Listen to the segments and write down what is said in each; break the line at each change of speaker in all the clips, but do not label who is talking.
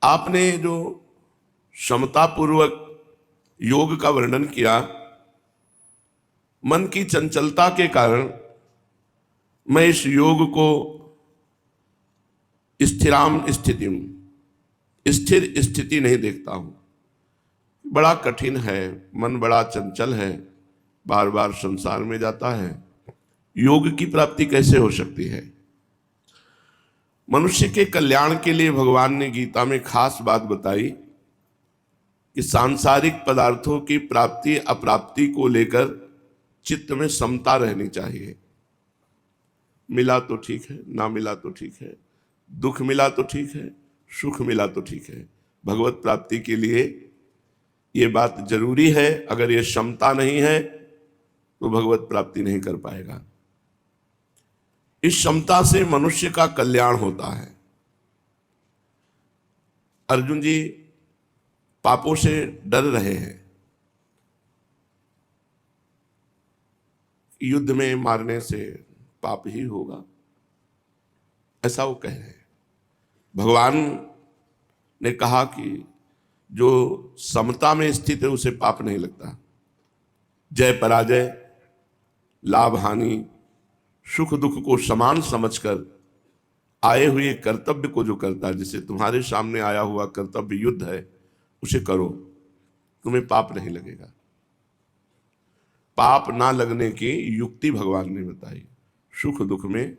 आपने जो समतापूर्वक योग का वर्णन किया, मन की चंचलता के कारण मैं इस योग को स्थिर स्थिति नहीं देखता हूं। बड़ा कठिन है, मन बड़ा चंचल है, बार बार संसार में जाता है। योग की प्राप्ति कैसे हो सकती है? मनुष्य के कल्याण के लिए भगवान ने गीता में खास बात बताई कि सांसारिक पदार्थों की प्राप्ति अप्राप्ति को लेकर चित्त में समता रहनी चाहिए। मिला तो ठीक है, ना मिला तो ठीक है, दुख मिला तो ठीक है, सुख मिला तो ठीक है। भगवत प्राप्ति के लिए ये बात जरूरी है। अगर ये क्षमता नहीं है तो भगवत प्राप्ति नहीं कर पाएगा। इस क्षमता से मनुष्य का कल्याण होता है। अर्जुन जी पापों से डर रहे हैं, युद्ध में मारने से पाप ही होगा, ऐसा वो कह रहे हैं। भगवान ने कहा कि जो समता में स्थित है उसे पाप नहीं लगता। जय पराजय, लाभ हानि, सुख दुख को समान समझकर आए हुए कर्तव्य को जो करता है, जैसे तुम्हारे सामने आया हुआ कर्तव्य युद्ध है, उसे करो, तुम्हें पाप नहीं लगेगा। पाप ना लगने की युक्ति भगवान ने बताई। सुख दुख में,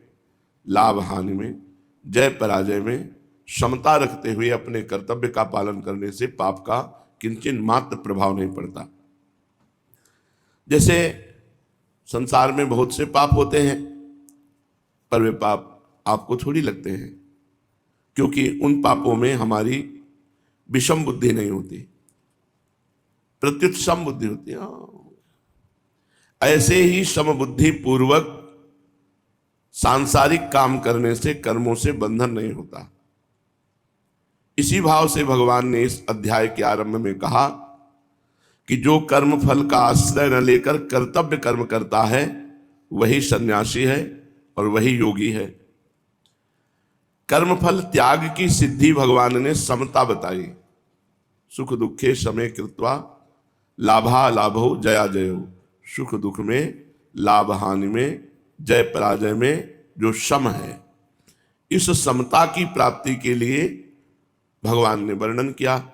लाभ हानि में, जय पराजय में समता रखते हुए अपने कर्तव्य का पालन करने से पाप का किंचित मात्र प्रभाव नहीं पड़ता। जैसे संसार में बहुत से पाप होते हैं, पर वे पाप आपको थोड़ी लगते हैं, क्योंकि उन पापों में हमारी विषम बुद्धि नहीं होती, प्रत्युत सम बुद्धि होती है। ऐसे ही समबुद्धि पूर्वक सांसारिक काम करने से कर्मों से बंधन नहीं होता। इसी भाव से भगवान ने इस अध्याय के आरंभ में कहा कि जो कर्म फल का आश्रय न लेकर कर्तव्य कर्म करता है वही सन्यासी है और वही योगी है। कर्मफल त्याग की सिद्धि भगवान ने समता बताई। सुख दुखे समे कृत्वा लाभा लाभो जया जयो। सुख दुख में, लाभ हानि में, जय पराजय में जो सम है, इस समता की प्राप्ति के लिए भगवान ने वर्णन किया।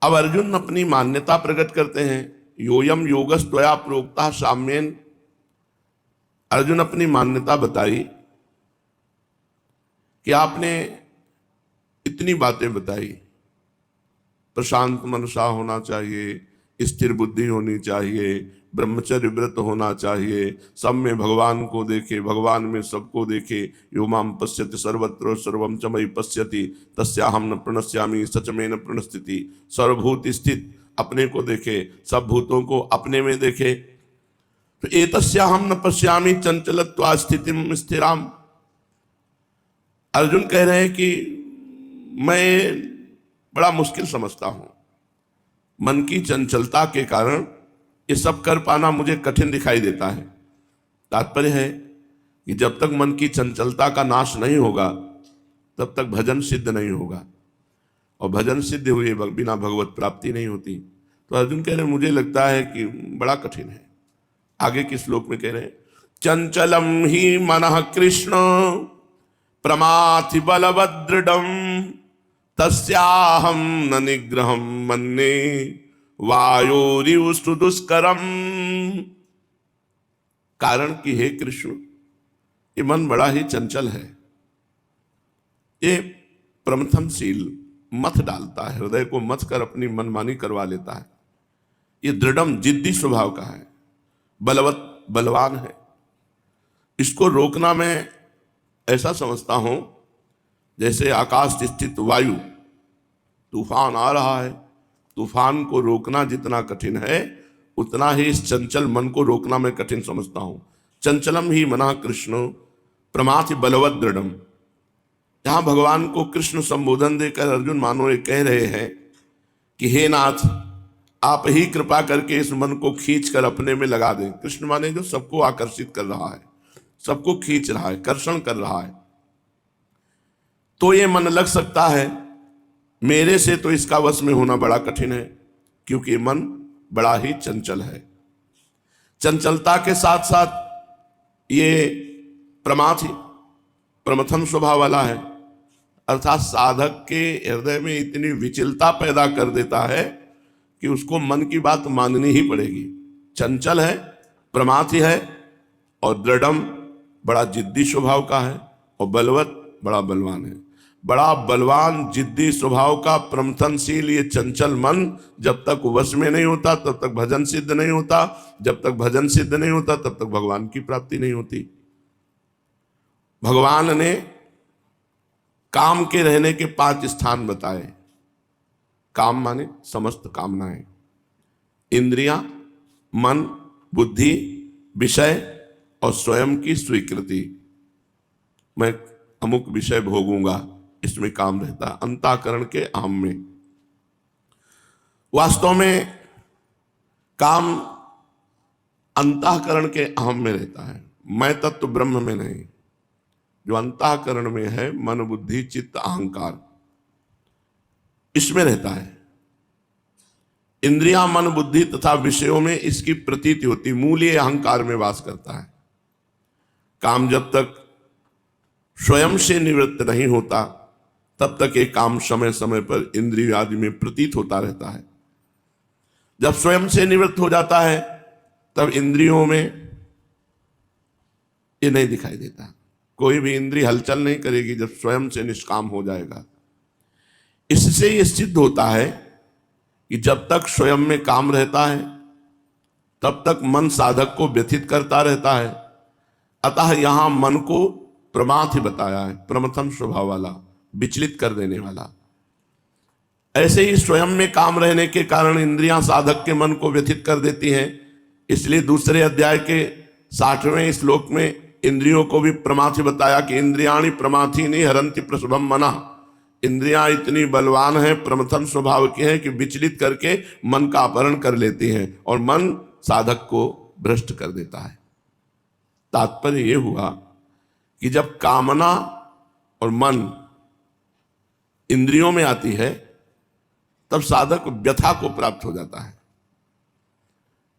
अब अर्जुन अपनी मान्यता प्रकट करते हैं। योयम योगस्त्वया प्रोक्ता साम्येन। अर्जुन अपनी मान्यता बताई कि आपने इतनी बातें बताई, प्रशांत मनसा होना चाहिए, स्थिर बुद्धि होनी चाहिए, ब्रह्मचर्य व्रत होना चाहिए, सब में भगवान को देखे, भगवान में सबको देखे। यो माम पश्यति सर्वत्र सर्वम च मयि पश्यति तस्याहम न प्रणश्यामि सच में न प्रणस्थिति। सर्वभूत स्थित अपने को देखे, सब भूतों को अपने में देखे। तो एतस्याहम न पश्यामि चंचलत्वा स्थितिम स्थिराम। अर्जुन कह रहे हैं कि मैं बड़ा मुश्किल समझता हूं, मन की चंचलता के कारण ये सब कर पाना मुझे कठिन दिखाई देता है। तात्पर्य है कि जब तक मन की चंचलता का नाश नहीं होगा तब तक भजन सिद्ध नहीं होगा, और भजन सिद्ध हुए बिना भगवत प्राप्ति नहीं होती। तो अर्जुन कह रहे हैं मुझे लगता है कि बड़ा कठिन है। आगे के श्लोक में कह रहे हैं चंचलम ही मनः कृष्ण प्रमाथि बलवदृढ़म तस्याहम न निग्रहम मन्ये वायोरिव दुष्करम। कारण कि हे कृष्ण, ये मन बड़ा ही चंचल है, ये प्रमथनशील, मथ डालता है, हृदय को मथ कर अपनी मनमानी करवा लेता है। ये दृढ़म जिद्दी स्वभाव का है, बलवत बलवान है। इसको रोकना मैं ऐसा समझता हूं जैसे आकाश स्थित वायु, तूफान आ रहा है, तूफान को रोकना जितना कठिन है उतना ही इस चंचल मन को रोकना मैं कठिन समझता हूं। चंचलम ही मना कृष्ण प्रमाथि बलवत दृढ़म। यहां भगवान को कृष्ण संबोधन देकर अर्जुन मानो ये कह रहे हैं कि हे नाथ, आप ही कृपा करके इस मन को खींच कर अपने में लगा दें। कृष्ण माने जो सबको आकर्षित कर रहा है, सबको खींच रहा है, कर्षण कर रहा है। तो ये मन लग सकता है मेरे से तो इसका वश में होना बड़ा कठिन है, क्योंकि मन बड़ा ही चंचल है। चंचलता के साथ साथ ये प्रमाथि प्रमथन स्वभाव वाला है, अर्थात साधक के हृदय में इतनी विचलता पैदा कर देता है कि उसको मन की बात माननी ही पड़ेगी। चंचल है, प्रमाथि है, और दृढ़म बड़ा जिद्दी स्वभाव का है, और बलवत बड़ा बलवान है। बड़ा बलवान जिद्दी स्वभाव का प्रमथनशील ये चंचल मन जब तक वश में नहीं होता तब तक भजन सिद्ध नहीं होता, जब तक भजन सिद्ध नहीं होता तब तक भगवान की प्राप्ति नहीं होती। भगवान ने काम के रहने के 5 स्थान बताए। काम माने समस्त कामनाएं, इंद्रियां, मन, बुद्धि, विषय और स्वयं की स्वीकृति। मैं अमुक विषय भोगूंगा, इसमें काम रहता है, अंतःकरण के अहम में। वास्तव में काम अंतःकरण के अहम में रहता है, मैं तत्व ब्रह्म में नहीं। जो अंतःकरण में है, मन, बुद्धि, चित्त, अहंकार, इसमें रहता है। इंद्रियां, मन, बुद्धि तथा विषयों में इसकी प्रतीति होती, मूल ये अहंकार में वास करता है। काम जब तक स्वयं से निवृत्त नहीं होता तब तक ये काम समय समय पर इंद्रिय आदि में प्रतीत होता रहता है। जब स्वयं से निवृत्त हो जाता है तब इंद्रियों में ये नहीं दिखाई देता। कोई भी इंद्रिय हलचल नहीं करेगी जब स्वयं से निष्काम हो जाएगा। इससे ये सिद्ध होता है कि जब तक स्वयं में काम रहता है तब तक मन साधक को व्यथित करता रहता है। अतः यहां मन को प्रमाथि बताया है, प्रमथन स्वभाव वाला, विचलित कर देने वाला। ऐसे ही स्वयं में काम रहने के कारण इंद्रियां साधक के मन को व्यथित कर देती हैं। इसलिए दूसरे अध्याय के 60वें श्लोक में इंद्रियों को भी प्रमाथि बताया कि इंद्रियाणि प्रमाथीनि हरन्ति प्रसभम मनः। इंद्रियां इतनी बलवान हैं, प्रमथन स्वभाव की हैं कि विचलित करके मन का अपहरण कर लेती हैं और मन साधक को भ्रष्ट कर देता है। तात्पर्य यह हुआ कि जब कामना और मन इंद्रियों में आती है तब साधक व्यथा को प्राप्त हो जाता है।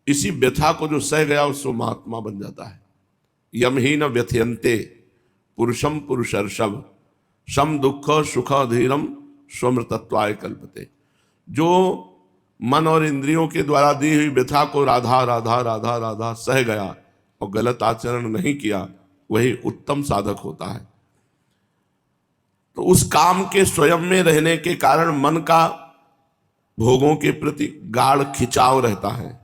इसी व्यथा को जो सह गया उसको महात्मा बन जाता है। यम ही न व्यथयन्ते पुरुषम पुरुषर्षभ सम दुख सुख धीरम स्वमृतत्वाय कल्पते। जो मन और इंद्रियों के द्वारा दी हुई व्यथा को राधा राधा राधा राधा सह गया और गलत आचरण नहीं किया, वही उत्तम साधक होता है। तो उस काम के स्वयं में रहने के कारण मन का भोगों के प्रति गाढ़ खिंचाव रहता है।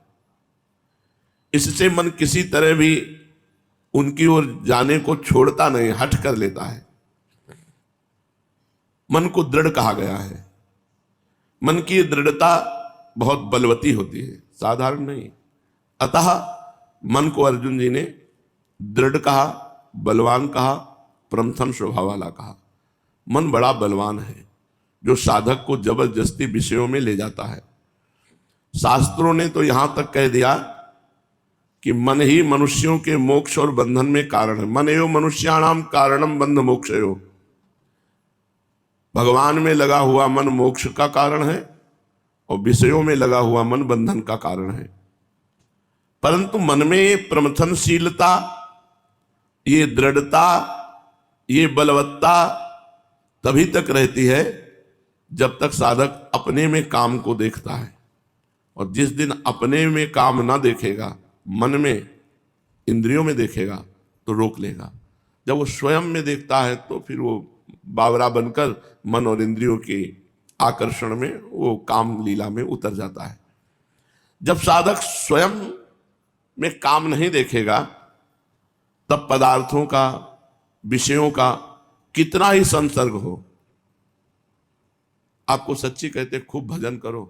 इससे मन किसी तरह भी उनकी ओर जाने को छोड़ता नहीं, हट कर लेता है। मन को दृढ़ कहा गया है। मन की दृढ़ता बहुत बलवती होती है, साधारण नहीं। अतः मन को अर्जुन जी ने दृढ़ कहा, बलवान कहा, प्रमथन स्वभाव वाला कहा। मन बड़ा बलवान है जो साधक को जबरदस्ती विषयों में ले जाता है। शास्त्रों ने तो यहां तक कह दिया कि मन ही मनुष्यों के मोक्ष और बंधन में कारण है। मन एवं मनुष्याणाम कारणम बंध मोक्षयो। भगवान में लगा हुआ मन मोक्ष का कारण है और विषयों में लगा हुआ मन बंधन का कारण है। परंतु मन में ये प्रमथनशीलता, ये दृढ़ता, ये बलवत्ता तभी तक रहती है जब तक साधक अपने में काम को देखता है। और जिस दिन अपने में काम ना देखेगा, मन में, इंद्रियों में देखेगा तो रोक लेगा। जब वो स्वयं में देखता है तो फिर वो बावरा बनकर मन और इंद्रियों के आकर्षण में, वो काम लीला में उतर जाता है। जब साधक स्वयं में काम नहीं देखेगा तब पदार्थों का, विषयों का कितना ही संसर्ग हो, आपको सच्ची कहते खूब भजन करो,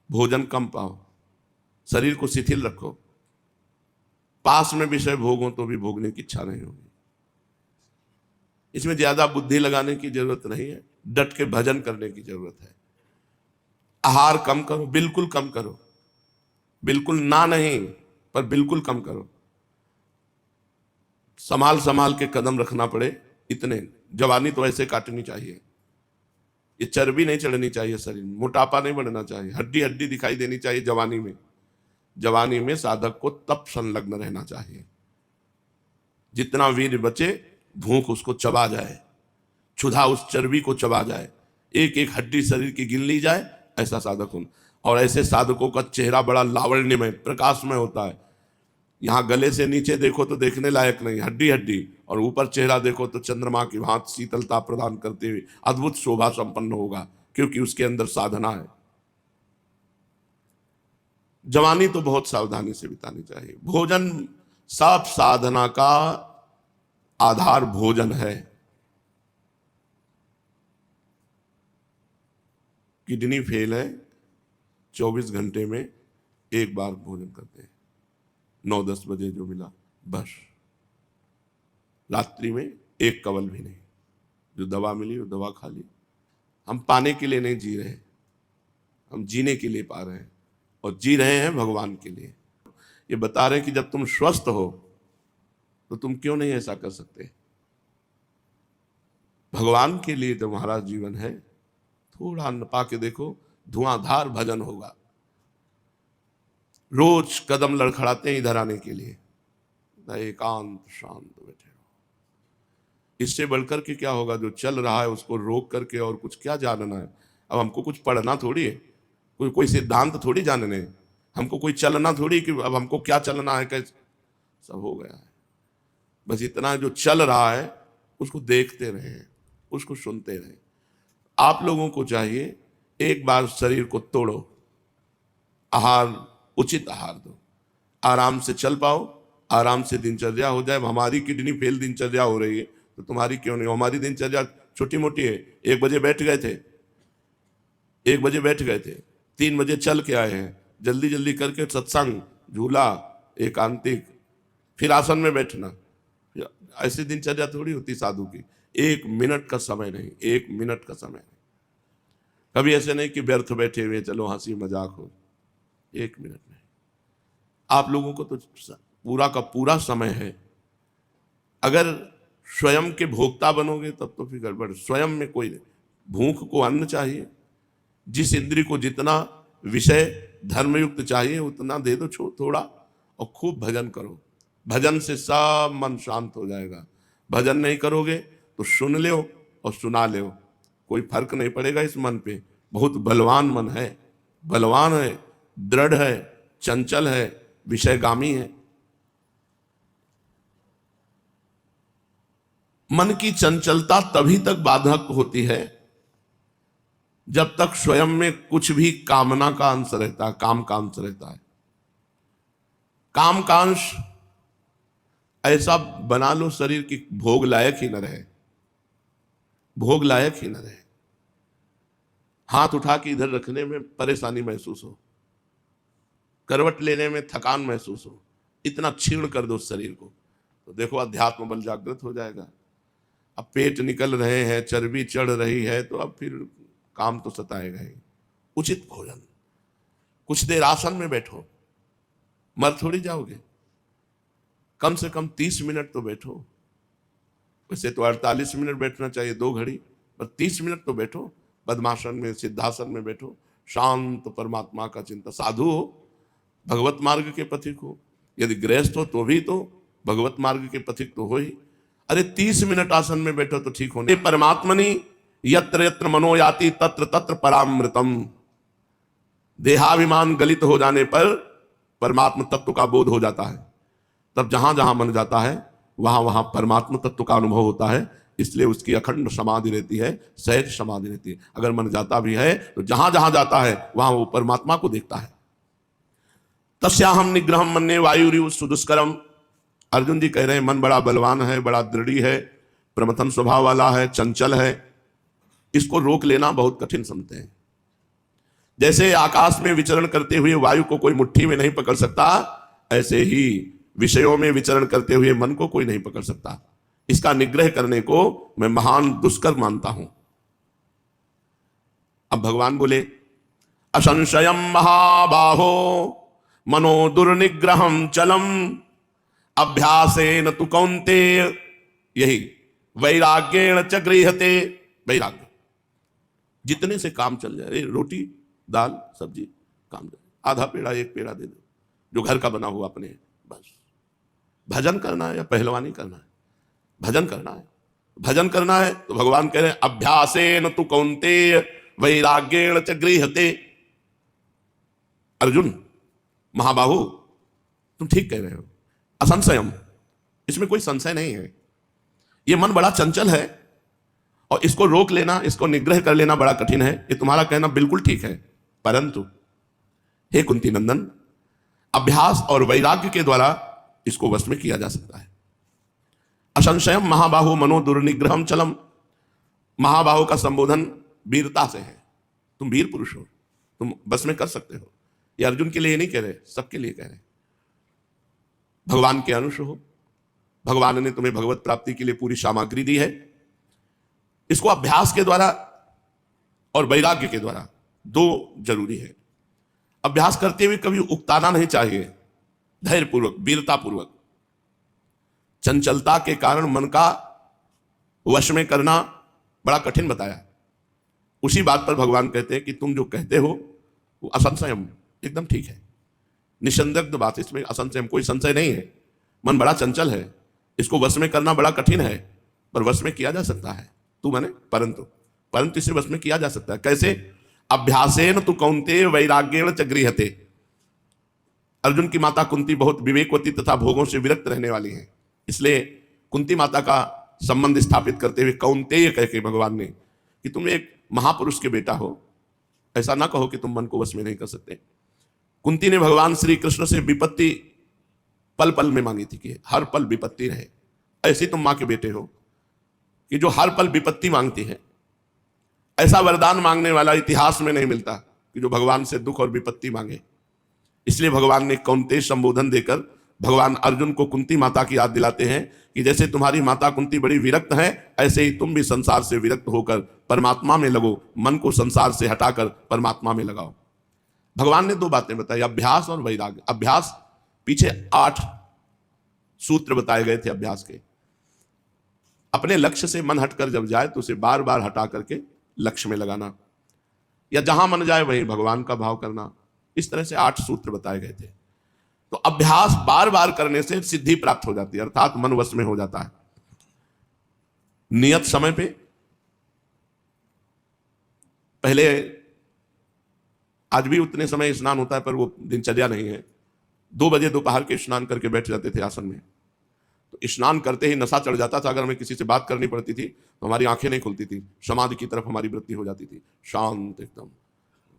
भोजन कम पाओ, शरीर को शिथिल रखो, पास में विषय भोगो तो भी भोगने की इच्छा नहीं होगी। इसमें ज्यादा बुद्धि लगाने की जरूरत नहीं है, डट के भजन करने की जरूरत है। आहार कम करो, बिल्कुल कम करो, बिल्कुल ना नहीं पर बिल्कुल कम करो। संभाल संभाल के कदम रखना पड़े इतने, जवानी तो ऐसे काटनी चाहिए, ये चर्बी नहीं चढ़नी चाहिए शरीर में, मोटापा नहीं बढ़ना चाहिए, हड्डी हड्डी दिखाई देनी चाहिए जवानी में। जवानी में साधक को तप संलग्न रहना चाहिए, जितना वीर्य बचे भूख उसको चबा जाए, क्षुधा उस चर्बी को चबा जाए, एक एक हड्डी शरीर की गिन ली जाए, ऐसा साधक होना। और ऐसे साधकों का चेहरा बड़ा लावण्यमय प्रकाशमय होता है। यहाँ गले से नीचे देखो तो देखने लायक नहीं, हड्डी हड्डी, और ऊपर चेहरा देखो तो चंद्रमा की भांति शीतलता प्रदान करते हुए अद्भुत शोभा संपन्न होगा, क्योंकि उसके अंदर साधना है। जवानी तो बहुत सावधानी से बितानी चाहिए। भोजन, सब साधना का आधार भोजन है। किडनी फेल है, 24 घंटे में एक बार भोजन करते हैं, 9-10 बजे जो मिला बस, रात्रि में एक कवल भी नहीं, जो दवा मिली वो दवा खा ली। हम पाने के लिए नहीं जी रहे, हम जीने के लिए पा रहे हैं, और जी रहे हैं भगवान के लिए। ये बता रहे हैं कि जब तुम स्वस्थ हो तो तुम क्यों नहीं ऐसा कर सकते। भगवान के लिए तुम्हारा जीवन है, थोड़ा अन्न पा के देखो, धुआंधार भजन होगा। रोज कदम लड़खड़ाते हैं इधर आने के लिए, एकांत शांत बैठे रहो। इससे बढ़कर के क्या होगा, जो चल रहा है उसको रोक करके और कुछ क्या जानना है। अब हमको कुछ पढ़ना थोड़ी है, कोई सिद्धांत थोड़ी जानने, हमको कोई चलना थोड़ी कि अब हमको क्या चलना है, कैसे, सब हो गया है। बस इतना जो चल रहा है उसको देखते रहें, उसको सुनते रहें। आप लोगों को चाहिए एक बार शरीर को तोड़ो, आहार, उचित आहार दो, आराम से चल पाओ, आराम से दिनचर्या हो जाए। हमारी किडनी फेल दिनचर्या हो रही है तो तुम्हारी क्यों नहीं। हमारी दिनचर्या छोटी मोटी है, 1 बजे बैठ गए थे, 1 बजे बैठ गए थे, 3 बजे चल के आए हैं, जल्दी जल्दी करके सत्संग, झूला, एकांतिक, फिर आसन में बैठना। ऐसी दिनचर्या थोड़ी होती साधु की। 1 मिनट का समय नहीं, 1 मिनट का समय नहीं। कभी ऐसे नहीं कि व्यर्थ बैठे हुए चलो हंसी मजाक हो, 1 मिनट नहीं। आप लोगों को तो पूरा का पूरा समय है। अगर स्वयं के भोक्ता बनोगे तब तो फिर गड़बड़। स्वयं में कोई नहीं, भूख को अन्न चाहिए, जिस इंद्री को जितना विषय धर्मयुक्त चाहिए उतना दे दो थोड़ा, और खूब भजन करो। भजन से सब मन शांत हो जाएगा। भजन नहीं करोगे तो सुन लो और सुना लो, कोई फर्क नहीं पड़ेगा इस मन पे। बहुत बलवान मन है, बलवान है, दृढ़ है, चंचल है, विषयगामी है। मन की चंचलता तभी तक बाधक होती है जब तक स्वयं में कुछ भी कामना का अंश रहता है, काम का अंश रहता है। काम का अंश ऐसा बना लो शरीर की भोग लायक ही न रहे, भोग लायक ही न रहे। हाथ उठा के इधर रखने में परेशानी महसूस हो, करवट लेने में थकान महसूस हो, इतना क्षीण कर दो शरीर को, तो देखो अध्यात्म बल जागृत हो जाएगा। अब पेट निकल रहे हैं, चर्बी चढ़ रही है, तो अब फिर काम तो सताएगा ही। उचित भोजन, कुछ देर आसन में बैठो, मर थोड़ी जाओगे। कम से कम 30 मिनट तो बैठो। वैसे तो 48 मिनट बैठना चाहिए, 2 घड़ी, पर 30 मिनट तो बैठो। पद्मासन में, सिद्धासन में बैठो, शांत परमात्मा का चिंता। साधु हो, भगवत मार्ग के पथिक हो, यदि गृहस्थ हो तो भी तो भगवत मार्ग के पथिक तो हो ही। अरे 30 मिनट आसन में बैठो तो ठीक होने। परमात्मनि यत्र यत्र मनो याति तत्र तत्र परामृतम। देहाभिमान गलित हो जाने पर परमात्म तत्व का बोध हो जाता है। तब जहां जहां मन जाता है वहां वहां परमात्म तत्व का अनुभव होता है। इसलिए उसकी अखंड समाधि रहती है, सहज समाधि रहती है। अगर मन जाता भी है तो जहां जहां जाता है वहां वो परमात्मा को देखता है। तस्याहम निग्रहम मन्ये वायुरिव सुदुष्करम। अर्जुन जी कह रहे हैं मन बड़ा बलवान है, बड़ा दृढ़ है, प्रमथन स्वभाव वाला है, चंचल है, इसको रोक लेना बहुत कठिन समझते हैं। जैसे आकाश में विचरण करते हुए वायु को कोई मुट्ठी में नहीं पकड़ सकता, ऐसे ही विषयों में विचरण करते हुए मन को कोई नहीं पकड़ सकता। इसका निग्रह करने को मैं महान दुष्कर मानता हूं। अब भगवान बोले असंशयम महाबाहो मनो दुर्निग्रहम चलम अभ्यासेन तु कौन्तेय। यही वैराग्येण च गृह्यते। वैराग्य, जितने से काम चल जाए, रोटी दाल सब्जी काम जाए, आधा पेड़ा एक पेड़ा दे दो जो घर का बना हुआ अपने, बस। भजन करना है या पहलवानी करना है? भजन करना है। भजन करना है तो भगवान कह रहे हैं अभ्यासेन तु कौन्तेय वैराग्येण च गृह्यते। अर्जुन महाबाहु, तुम ठीक कह रहे हो, असंशयम, इसमें कोई संशय नहीं है। ये मन बड़ा चंचल है और इसको रोक लेना, इसको निग्रह कर लेना बड़ा कठिन है। ये तुम्हारा कहना बिल्कुल ठीक है, परंतु हे कुंती नंदन, अभ्यास और वैराग्य के द्वारा इसको वश में किया जा सकता है। असंशयम महाबाहु मनो दुर्निग्रहम चलम। महाबाहु का संबोधन वीरता से है। तुम वीर पुरुष हो, तुम बस में कर सकते हो। ये अर्जुन के लिए नहीं कह रहे, सबके लिए कह रहे। भगवान के अंश हो, भगवान ने तुम्हें भगवत प्राप्ति के लिए पूरी सामग्री दी है। इसको अभ्यास के द्वारा और वैराग्य के द्वारा, दो जरूरी है। अभ्यास करते हुए कभी उकताना नहीं चाहिए, धैर्यपूर्वक वीरतापूर्वक। चंचलता के कारण मन का वश में करना बड़ा कठिन बताया। उसी बात पर भगवान कहते हैं कि तुम जो कहते हो वो असंशयम, एकदम ठीक है, निसंदिग्ध बात, इसमें असंशयम कोई संशय नहीं है। मन बड़ा चंचल है, इसको वश में करना बड़ा कठिन है, पर वश में किया जा सकता है। तू माने परंतु इसे वश में किया जा सकता है। कैसे? अभ्यासेन तु कौन्तेय वैराग्येण च गृह्यते। अर्जुन की माता कुंती बहुत विवेकवती तथा भोगों से विरक्त रहने वाली है, इसलिए कुंती माता का संबंध स्थापित करते हुए कौन्तेय कह के भगवान ने कि तुम एक महापुरुष के बेटा हो, ऐसा ना कहो कि तुम मन को वश में नहीं कर सकते। कुंती ने भगवान श्री कृष्ण से विपत्ति पल पल में मांगी थी कि हर पल विपत्ति रहे। ऐसे तुम मां के बेटे हो कि जो हर पल विपत्ति मांगती है। ऐसा वरदान मांगने वाला इतिहास में नहीं मिलता कि जो भगवान से दुख और विपत्ति मांगे। इसलिए भगवान ने कौन्तेय संबोधन देकर भगवान अर्जुन को कुंती माता की याद दिलाते हैं कि जैसे तुम्हारी माता कुंती बड़ी विरक्त है, ऐसे ही तुम भी संसार से विरक्त होकर परमात्मा में लगो। मन को संसार से हटाकर परमात्मा में लगाओ। भगवान ने दो बातें बताई, अभ्यास और वैराग्य। अभ्यास, पीछे 8 सूत्र बताए गए थे अभ्यास के। अपने लक्ष्य से मन हटकर जब जाए तो उसे बार बार हटा करके लक्ष्य में लगाना, या जहां मन जाए वहीं भगवान का भाव करना। इस तरह से 8 सूत्र बताए गए थे। तो अभ्यास बार बार करने से सिद्धि प्राप्त हो जाती है, अर्थात मन वश में हो जाता है। नियत समय पे, पहले आज भी उतने समय स्नान होता है पर वो दिनचर्या नहीं है। 2 बजे दोपहर के स्नान करके बैठ जाते थे आसन में, तो स्नान करते ही नशा चढ़ जाता था। अगर हमें किसी से बात करनी पड़ती थी तो हमारी आंखें नहीं खुलती थी, समाधि की तरफ हमारी वृत्ति हो जाती थी, शांत एकदम।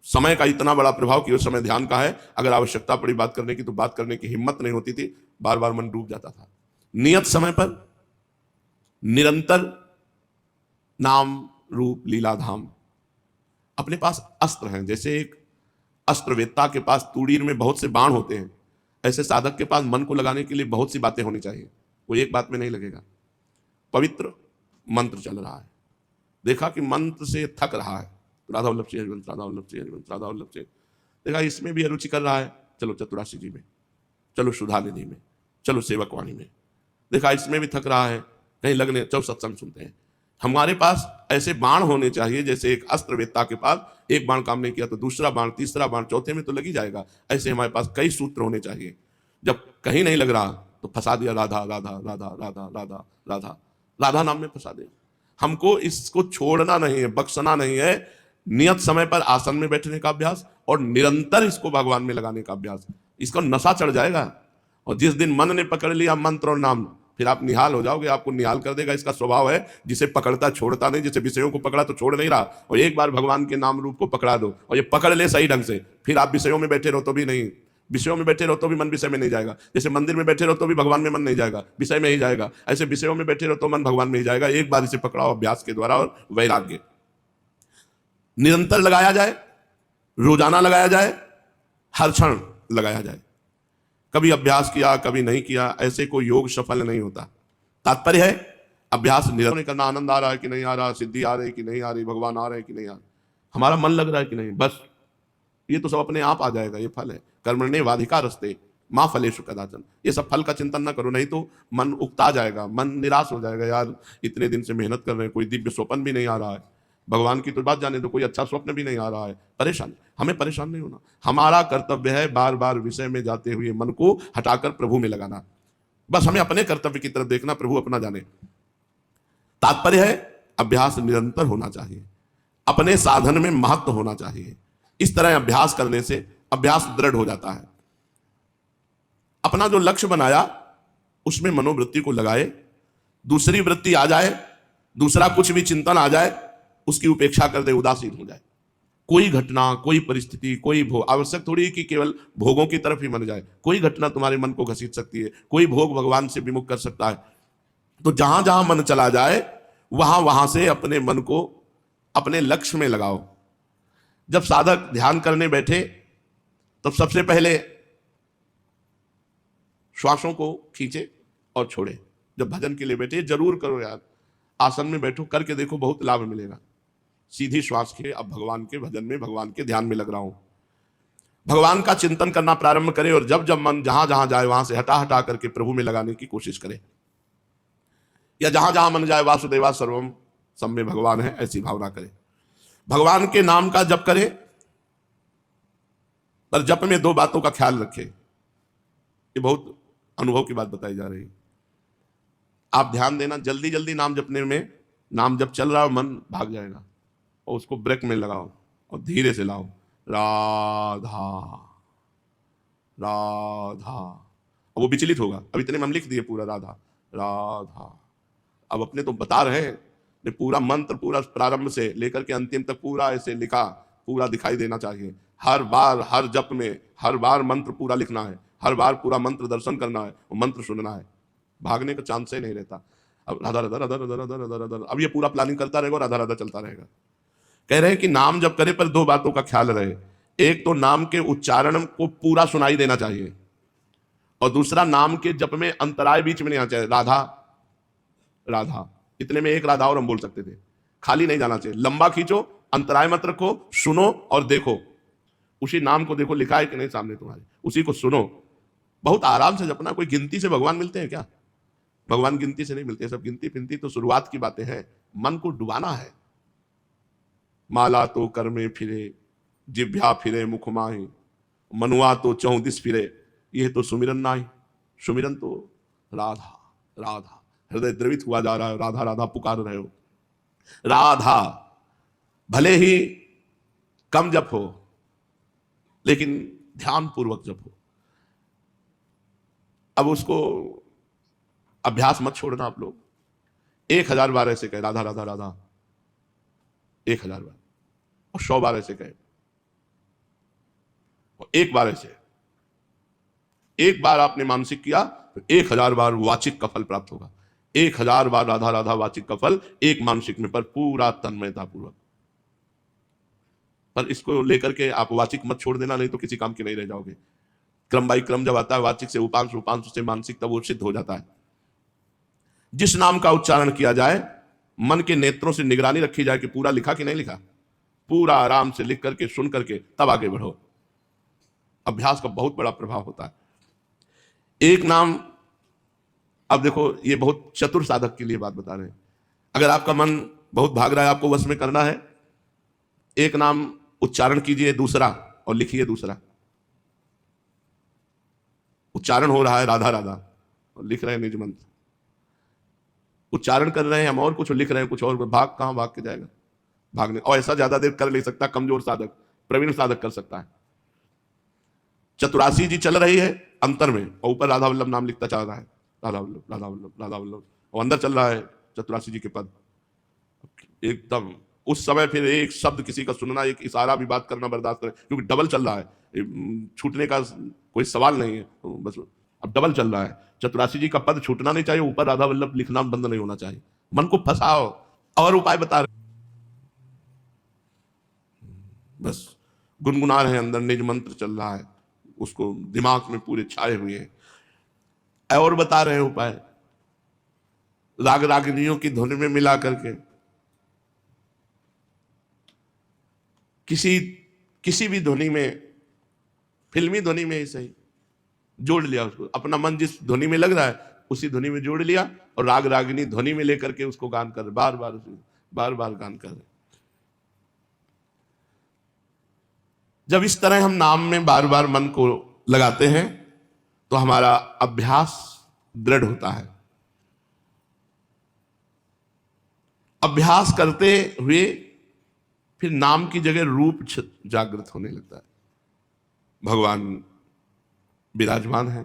समय का इतना बड़ा प्रभाव कि उस समय ध्यान का है, अगर आवश्यकता पड़ी बात करने की तो बात करने की हिम्मत नहीं होती थी, बार बार मन डूब जाता था। नियत समय पर निरंतर नाम रूप लीला धाम। अपने पास अस्त्र हैं, जैसे एक अस्त्रवेत्ता के पास तूड़ीर में बहुत से बाण होते हैं, ऐसे साधक के पास मन को लगाने के लिए बहुत सी बातें होनी चाहिए। वो एक बात में नहीं लगेगा। पवित्र मंत्र चल रहा है, देखा कि मंत्र से थक रहा है, राधा वल्लभ श्री हरिवंश, राधा वल्लभ श्री हरिवंश, राधा वल्लभ श्री, देखा इसमें भी अरुचि कर रहा है, चलो चतुराशी जी में, चलो सुधा निधि में, चलो सेवक वाणी में। देखा इसमें भी थक रहा है, कहीं लगने, चलो सत्संग सुनते हैं। हमारे पास ऐसे बाण होने चाहिए, जैसे एक अस्त्रवेत्ता के पास एक बाण काम नहीं किया तो दूसरा बाण, तीसरा बाण, चौथे में तो लग ही जाएगा। ऐसे हमारे पास कई सूत्र होने चाहिए। जब कहीं नहीं लग रहा तो फंसा दिया, राधा राधा राधा राधा राधा राधा राधा नाम में फंसा दिया। हमको इसको छोड़ना नहीं है, बख्शना नहीं है। नियत समय पर आसन में बैठने का अभ्यास और निरंतर इसको भगवान में लगाने का अभ्यास। इसको नशा चढ़ जाएगा, और जिस दिन मन ने पकड़ लिया मंत्र और नाम, फिर आप निहाल हो जाओगे, आपको निहाल कर देगा। इसका स्वभाव है, जिसे पकड़ता छोड़ता नहीं। जैसे विषयों को पकड़ा तो छोड़ नहीं रहा, और एक बार भगवान के नाम रूप को पकड़ा दो और ये पकड़ ले सही ढंग से, फिर आप विषयों में बैठे रहो तो भी नहीं, विषयों में बैठे रहो तो भी मन विषय में नहीं जाएगा। जैसे मंदिर में बैठे रहो तो भी भगवान में मन नहीं जाएगा, विषय में ही जाएगा। ऐसे विषयों में बैठे रहो तो मन भगवान में ही जाएगा। एक बार इसे पकड़ाओ अभ्यास के द्वारा, और वैराग्य निरंतर लगाया जाए, रोजाना लगाया जाए, हर क्षण लगाया जाए। कभी अभ्यास किया कभी नहीं किया, ऐसे कोई योग सफल नहीं होता। तात्पर्य है अभ्यास निरंतर करना। आनंद आ रहा है कि नहीं आ रहा, सिद्धि आ रही कि नहीं आ रही, भगवान आ रहे हैं कि नहीं आ रहे, हमारा मन लग रहा है कि नहीं, बस ये तो सब अपने आप आ जाएगा। ये फल है कर्मण्येवाधिकारस्ते माँ फलेषु कदाचन। ये सब फल का चिंतन ना करो, नहीं तो मन उकता जाएगा, मन निराश हो जाएगा। यार इतने दिन से मेहनत कर रहे हैं, कोई दिव्य स्वप्न भी नहीं आ रहा है, भगवान की तो बात जाने दो, कोई अच्छा स्वप्न भी नहीं आ रहा है, परेशान। हमें परेशान नहीं होना। हमारा कर्तव्य है बार बार विषय में जाते हुए मन को हटाकर प्रभु में लगाना। बस हमें अपने कर्तव्य की तरफ देखना, प्रभु अपना जाने। तात्पर्य है अभ्यास निरंतर होना चाहिए, अपने साधन में महत्व होना चाहिए। इस तरह अभ्यास करने से अभ्यास दृढ़ हो जाता है। अपना जो लक्ष्य बनाया उसमें मनोवृत्ति को लगाए, दूसरी वृत्ति आ जाए, दूसरा कुछ भी चिंतन आ जाए, उसकी उपेक्षा कर दे, उदासीन हो जाए। कोई घटना, कोई परिस्थिति, कोई भोग, आवश्यक थोड़ी कि केवल भोगों की तरफ ही मन जाए। कोई घटना तुम्हारे मन को घसीट सकती है, कोई भोग भगवान से विमुख कर सकता है। तो जहां जहां मन चला जाए वहां वहां से अपने मन को अपने लक्ष्य में लगाओ। जब साधक ध्यान करने बैठे तब सबसे पहले श्वासों को खींचे और छोड़े। जब भजन के लिए बैठे जरूर करो यार, आसन में बैठो, करके देखो, बहुत लाभ मिलेगा। सीधी श्वास के, अब भगवान के भजन में, भगवान के ध्यान में लग रहा हूं, भगवान का चिंतन करना प्रारंभ करे। और जब जब मन जहां जहां जाए वहां से हटा हटा करके प्रभु में लगाने की कोशिश करे, या जहां जहां मन जाए वासुदेवा सर्वम सब में भगवान है, ऐसी भावना करे। भगवान के नाम का जप करे, पर जप में दो बातों का ख्याल रखे। ये बहुत अनुभव की बात बताई जा रही। आप ध्यान देना, जल्दी जल्दी नाम जपने में, नाम जब चल रहा हो मन भाग जाएगा, और उसको ब्रेक में लगाओ और धीरे से लाओ। राधा राधा, अब वो विचलित होगा। अब इतने में हम लिख दिए पूरा राधा राधा। अब अपने तो बता रहे हैं, पूरा मंत्र पूरा प्रारंभ से लेकर के अंतिम तक पूरा ऐसे लिखा, पूरा दिखाई देना चाहिए। हर बार हर जप में हर बार मंत्र पूरा लिखना है, हर बार पूरा मंत्र दर्शन करना है और मंत्र सुनना है। भागने का चांस ही नहीं रहता। अब राधा राधा राधा राधा राधा राधा राधा, अब ये पूरा प्लानिंग करता रहेगा, राधा राधा चलता रहेगा। कह रहे हैं कि नाम जब करे पर दो बातों का ख्याल रहे। एक तो नाम के उच्चारण को पूरा सुनाई देना चाहिए, और दूसरा नाम के जप में अंतराय बीच में नहीं आना चाहिए। राधा राधा, इतने में एक राधा और हम बोल सकते थे, खाली नहीं जाना चाहिए। लंबा खींचो, अंतराय मत रखो, सुनो और देखो। उसी नाम को देखो लिखा है कि नहीं सामने तुम्हारे, उसी को सुनो। बहुत आराम से जपना। कोई गिनती से भगवान मिलते हैं क्या? भगवान गिनती से नहीं मिलते। सब गिनती फिनती तो शुरुआत की बातें हैं। मन को डुबाना है। माला तो कर में फिरे, जिभ्या फिरे मुख माही, मनुआ तो चौदिस फिरे, ये तो सुमिरन नाही। सुमिरन तो राधा राधा, हृदय द्रवित हुआ जा रहा है, राधा राधा पुकार रहे हो। राधा भले ही कम जप हो, लेकिन ध्यान पूर्वक जप हो। अब उसको अभ्यास मत छोड़ना आप लोग। 1000 बार ऐसे कहे राधा राधा राधा, 1000 बार, और 100 बार ऐसे कहे, और एक बार ऐसे। एक बार आपने मानसिक किया तो 1000 बार वाचिक का फल प्राप्त होगा। 1000 बार राधा राधा वाचिक का फल एक मानसिक में, पर पूरा तन्मयता पूर्वक। पर इसको लेकर के आप वाचिक मत छोड़ देना, नहीं तो किसी काम के नहीं रह जाओगे। क्रम बाई क्रम जब आता है, वाचिक से उपांश, उपांश से मानसिक, तब वो सिद्ध हो जाता है। जिस नाम का उच्चारण किया जाए, मन के नेत्रों से निगरानी रखी जाए कि पूरा लिखा कि नहीं लिखा। पूरा आराम से लिख करके, सुन करके तब आगे बढ़ो। अभ्यास का बहुत बड़ा प्रभाव होता है। एक नाम, अब देखो ये बहुत चतुर साधक के लिए बात बता रहे हैं। अगर आपका मन बहुत भाग रहा है, आपको वश में करना है, एक नाम उच्चारण कीजिए दूसरा और लिखिए दूसरा। उच्चारण हो रहा है राधा राधा और लिख रहे हैं निज मंत्र। उच्चारण कर रहे हैं हम और कुछ, लिख रहे हैं कुछ और। भाग कहां भाग के जाएगा? भागने, और ऐसा ज्यादा देर कर नहीं सकता। कमजोर साधक, प्रवीण साधक कर सकता है। चतुरासी जी चल रही है अंतर में, और ऊपर राधा वल्लभ नाम लिखता चल रहा है, राधा वल्लभ राधा वल्लभ राधा वल्लभ, और अंदर चल रहा है चतुरासी जी के पद एकदम। उस समय फिर एक शब्द किसी का सुनना, एक इशारा भी बात करना बर्दाश्त करें, क्योंकि डबल चल रहा है, छूटने का कोई सवाल नहीं है। तो बस अब डबल चल रहा है। चतुरासी जी का पद छूटना नहीं चाहिए, ऊपर राधा वल्लभ लिखना बंद नहीं होना चाहिए। मन को फंसाओ, और उपाय बता रहे, बस गुनगुना रहे हैं, अंदर निज मंत्र चल रहा है, उसको दिमाग में पूरे छाए हुए हैं, और बता रहे हैं उपाय। राग रागिनियों की धुन में मिला करके, किसी भी ध्वनि में, फिल्मी ध्वनि में ही सही, जोड़ लिया उसको, अपना मन जिस ध्वनि में लग रहा है उसी ध्वनि में जोड़ लिया और राग रागिनी ध्वनि में लेकर के उसको गान कर, बार बार गान कर। जब इस तरह हम नाम में बार बार मन को लगाते हैं तो हमारा अभ्यास दृढ़ होता है। अभ्यास करते हुए फिर नाम की जगह रूप जागृत होने लगता है। भगवान विराजमान है,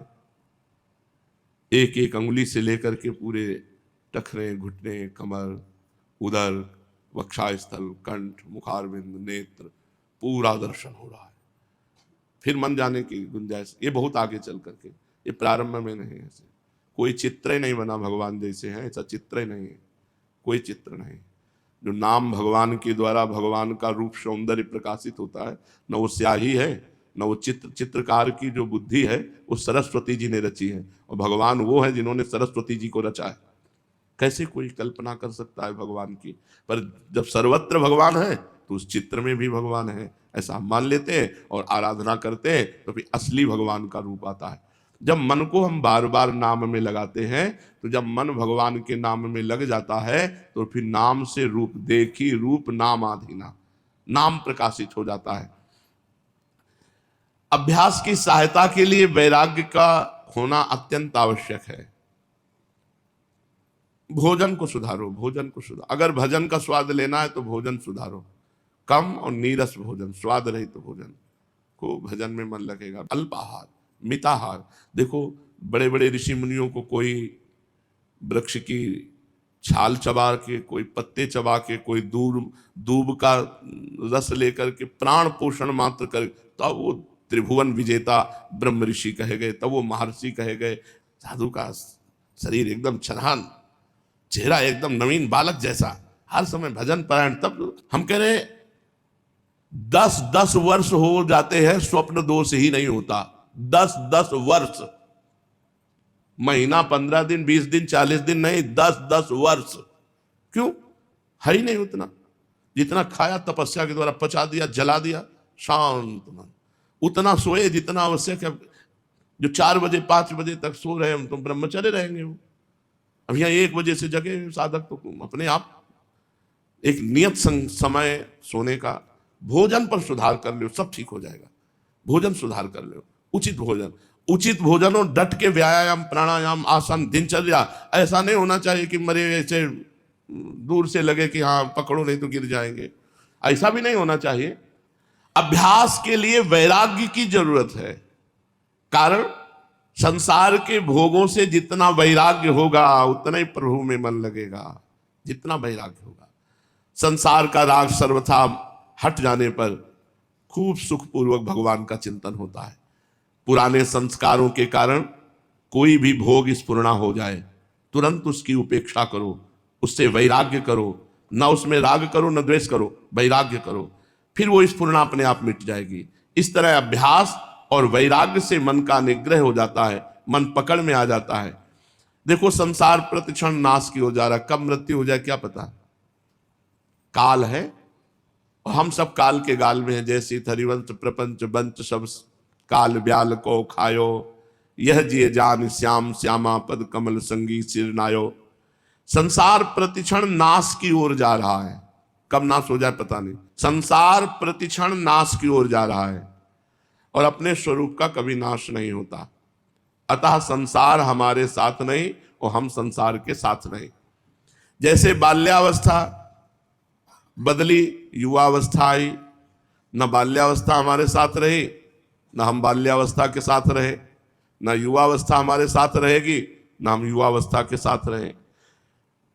एक एक अंगुली से लेकर के पूरे टखने, घुटने, कमर, उदर, वक्षास्थल, कंठ, मुखारविंद, नेत्र, पूरा दर्शन हो रहा है। फिर मन जाने की गुंजाइश, ये बहुत आगे चल करके, ये प्रारंभ में नहीं। ऐसे कोई चित्र ही नहीं बना भगवान जैसे हैं, ऐसा चित्र ही नहीं है, कोई चित्र नहीं। जो नाम भगवान के द्वारा भगवान का रूप सौंदर्य प्रकाशित होता है, न वो स्याही है, न वो चित्रकार की जो बुद्धि है वो सरस्वती जी ने रची है, और भगवान वो है जिन्होंने सरस्वती जी को रचा है। कैसे कोई कल्पना कर सकता है भगवान की? पर जब सर्वत्र भगवान है तो उस चित्र में भी भगवान है, ऐसा हम मान लेते हैं और आराधना करते हैं, तो फिर असली भगवान का रूप आता है। जब मन को हम बार बार नाम में लगाते हैं, तो जब मन भगवान के नाम में लग जाता है तो फिर नाम से रूप देखी, रूप नाम आधीना, नाम प्रकाशित हो जाता है। अभ्यास की सहायता के लिए वैराग्य का होना अत्यंत आवश्यक है। भोजन को सुधारो, भोजन को सुधारो। अगर भजन का स्वाद लेना है तो भोजन सुधारो, कम और नीरस भोजन, स्वाद रहित तो भोजन को भजन में मन लगेगा। अल्पाहार, मिताहार। देखो बड़े बड़े ऋषि मुनियों को कोई वृक्ष की छाल चबा के, कोई पत्ते चबा के, कोई दूब का रस लेकर के प्राण पोषण मात्र कर, तब वो त्रिभुवन विजेता ब्रह्म ऋषि कहे गए, तब वो महर्षि कहे गए। साधु का शरीर एकदम छरहान, चेहरा एकदम नवीन बालक जैसा, हर समय भजन पारायण। तब हम कह रहे 10-10 वर्ष हो जाते हैं, स्वप्न दोष ही नहीं होता। 10-10 वर्ष, महीना, 15 दिन, 20 दिन, 40 दिन नहीं, 10-10 वर्ष। क्यों? है ही नहीं उतना, जितना खाया तपस्या के द्वारा पचा दिया, जला दिया, शांत मन। उतना सोए जितना आवश्यक है। जो 4 बजे 5 बजे तक सो रहे हम तो ब्रह्मचर्य रहेंगे। वो अब यहाँ 1 बजे से जगे साधक तो अपने आप एक नियत समय सोने का। भोजन पर सुधार कर लो, सब ठीक हो जाएगा। भोजन सुधार कर लो, उचित भोजन, उचित भोजन और डट के व्यायाम, प्राणायाम, आसन, दिनचर्या। ऐसा नहीं होना चाहिए कि मरे ऐसे दूर से लगे कि हाँ पकड़ो नहीं तो गिर जाएंगे, ऐसा भी नहीं होना चाहिए। अभ्यास के लिए वैराग्य की जरूरत है, कारण संसार के भोगों से जितना वैराग्य होगा उतना ही प्रभु में मन लगेगा। जितना वैराग्य होगा, संसार का राग सर्वथा हट जाने पर खूब सुखपूर्वक भगवान का चिंतन होता है। पुराने संस्कारों के कारण कोई भी भोग स्फुरना हो जाए, तुरंत उसकी उपेक्षा करो, उससे वैराग्य करो। न उसमें राग करो, न द्वेष करो, वैराग्य करो, फिर वो स्फुरना अपने आप मिट जाएगी। इस तरह अभ्यास और वैराग्य से मन का निग्रह हो जाता है, मन पकड़ में आ जाता है। देखो संसार प्रतिक्षण नाश की हो जा रहा, कब मृत्यु हो जाए क्या पता। काल है और हम सब काल के गाल में हैं। जैसे हरिवंश प्रपंच बंच सब काल ब्याल को खायो, यह जिए जान श्याम श्यामा पद कमल संगी सिरनायो। संसार प्रतिक्षण नाश की ओर जा रहा है, कब नाश हो जाए पता नहीं। संसार प्रतिक्षण नाश की ओर जा रहा है और अपने स्वरूप का कभी नाश नहीं होता। अतः संसार हमारे साथ नहीं और हम संसार के साथ नहीं। जैसे बाल्यावस्था बदली, युवावस्था आई, न बाल्यावस्था हमारे साथ रही, न हम बाल्यावस्था के साथ रहे, न युवावस्था हमारे साथ रहेगी, न हम युवावस्था के साथ रहे।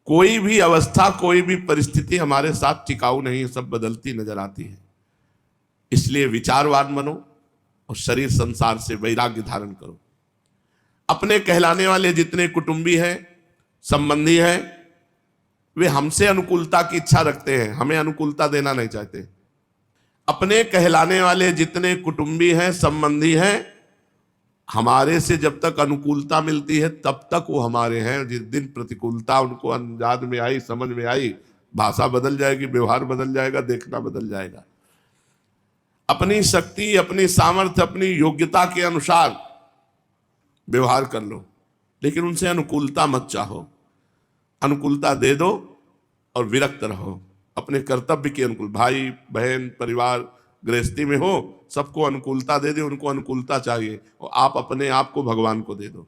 कोई भी अवस्था, कोई भी परिस्थिति हमारे साथ टिकाऊ नहीं, सब बदलती नजर आती है। इसलिए विचारवान बनो और शरीर संसार से वैराग्य धारण करो। अपने कहलाने वाले जितने कुटुंबी हैं, संबंधी हैं, वे हमसे अनुकूलता की इच्छा रखते हैं, हमें अनुकूलता देना नहीं चाहते। अपने कहलाने वाले जितने कुटुंबी हैं, संबंधी हैं, हमारे से जब तक अनुकूलता मिलती है तब तक वो हमारे हैं। जिस दिन प्रतिकूलता उनको अंदाज में आई, समझ में आई, भाषा बदल जाएगी, व्यवहार बदल जाएगा, देखना बदल जाएगा। अपनी शक्ति, अपनी सामर्थ्य, अपनी योग्यता के अनुसार व्यवहार कर लो, लेकिन उनसे अनुकूलता मत चाहो। अनुकूलता दे दो और विरक्त रहो अपने कर्तव्य के अनुकूल। भाई बहन परिवार गृहस्थी में हो, सबको अनुकूलता दे दो, उनको अनुकूलता चाहिए, और आप अपने आप को भगवान को दे दो।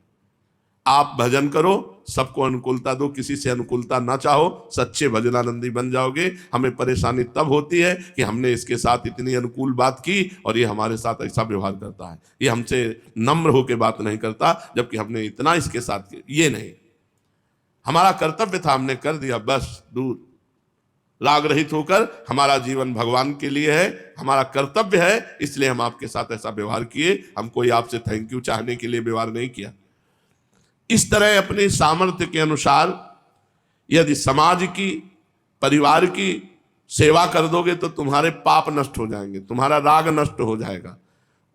आप भजन करो, सबको अनुकूलता दो, किसी से अनुकूलता ना चाहो, सच्चे भजनानंदी बन जाओगे। हमें परेशानी तब होती है कि हमने इसके साथ इतनी अनुकूल बात की और ये हमारे साथ ऐसा व्यवहार करता है, ये हमसे नम्र होकर बात नहीं करता, जबकि हमने इतना इसके साथ किया। ये नहीं, हमारा कर्तव्य था, हमने कर दिया, बस दूर। राग रहित होकर हमारा जीवन भगवान के लिए है, हमारा कर्तव्य है, इसलिए हम आपके साथ ऐसा व्यवहार किए। हम कोई आपसे थैंक यू चाहने के लिए व्यवहार नहीं किया। इस तरह अपने सामर्थ्य के अनुसार यदि समाज की, परिवार की सेवा कर दोगे तो तुम्हारे पाप नष्ट हो जाएंगे, तुम्हारा राग नष्ट हो जाएगा।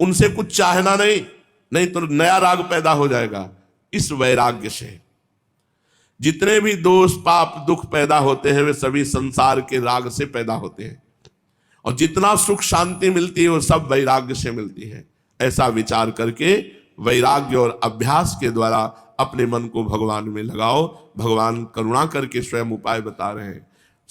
उनसे कुछ चाहना नहीं, नहीं तो नया राग पैदा हो जाएगा। इस वैराग्य से जितने भी दोष पाप दुख पैदा होते हैं वे सभी संसार के राग से पैदा होते हैं, और जितना सुख शांति मिलती है वो सब वैराग्य से मिलती है। ऐसा विचार करके वैराग्य और अभ्यास के द्वारा अपने मन को भगवान में लगाओ। भगवान करुणा करके स्वयं उपाय बता रहे हैं।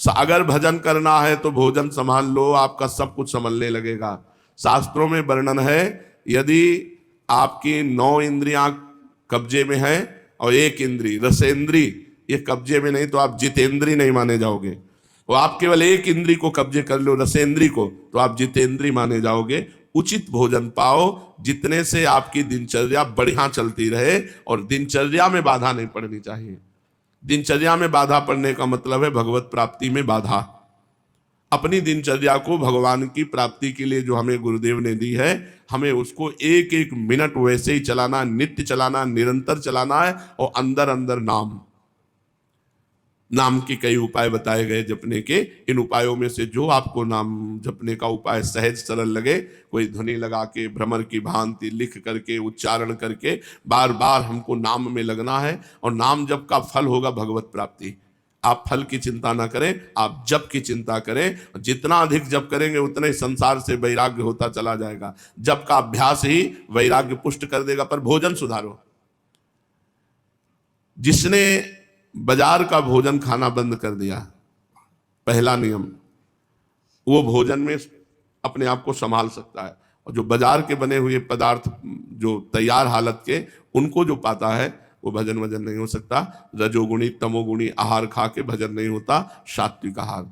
अगर भजन करना है तो भोजन संभाल लो, आपका सब कुछ संभलने लगेगा। शास्त्रों में वर्णन है, यदि आपकी 9 इंद्रियां कब्जे में है और 1 इंद्री रसेंद्री ये कब्जे में नहीं, तो आप जितेंद्री नहीं माने जाओगे। वो आप केवल 1 इंद्री को कब्जे कर लो, रसेंद्री को, तो आप जितेंद्री माने जाओगे। उचित भोजन पाओ, जितने से आपकी दिनचर्या बढ़िया चलती रहे, और दिनचर्या में बाधा नहीं पड़नी चाहिए। दिनचर्या में बाधा पड़ने का मतलब है भगवत प्राप्ति में बाधा। अपनी दिनचर्या को भगवान की प्राप्ति के लिए जो हमें गुरुदेव ने दी है, हमें उसको 1-1 मिनट वैसे ही चलाना, नित्य चलाना, निरंतर चलाना है। और अंदर अंदर नाम के कई उपाय बताए गए जपने के। इन उपायों में से जो आपको नाम जपने का उपाय सहज सरल लगे, कोई ध्वनि लगा के, भ्रमर की भांति लिख करके, उच्चारण करके बार बार हमको नाम में लगना है। और नाम जप का फल होगा भगवत प्राप्ति। आप फल की चिंता ना करें, आप जप की चिंता करें। जितना अधिक जप करेंगे उतना ही संसार से वैराग्य होता चला जाएगा। जप का अभ्यास ही वैराग्य पुष्ट कर देगा। पर भोजन सुधारो। जिसने बाजार का भोजन खाना बंद कर दिया, पहला नियम, वो भोजन में अपने आप को संभाल सकता है। और जो बाजार के बने हुए पदार्थ, जो तैयार हालत के, उनको जो पाता है वो भजन वजन नहीं हो सकता। रजोगुणी तमोगुणी आहार खा के भजन नहीं होता। सात्विक आहार,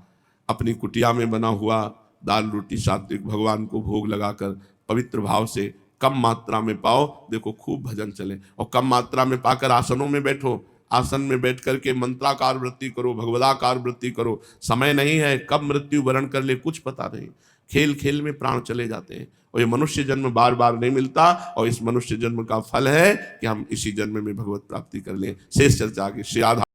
अपनी कुटिया में बना हुआ दाल रोटी सात्विक भगवान को भोग लगाकर पवित्र भाव से कम मात्रा में पाओ, देखो खूब भजन चले। और कम मात्रा में पाकर आसनों में बैठो, आसन में बैठ करके मंत्राकार वृत्ति करो, भगवदाकार वृत्ति करो। समय नहीं है, कब मृत्यु वरण कर ले कुछ पता नहीं। खेल खेल में प्राण चले जाते हैं, और ये मनुष्य जन्म बार बार नहीं मिलता। और इस मनुष्य जन्म का फल है कि हम इसी जन्म में भगवत प्राप्ति कर लें। शेष चर्चा आगे। श्री राधा।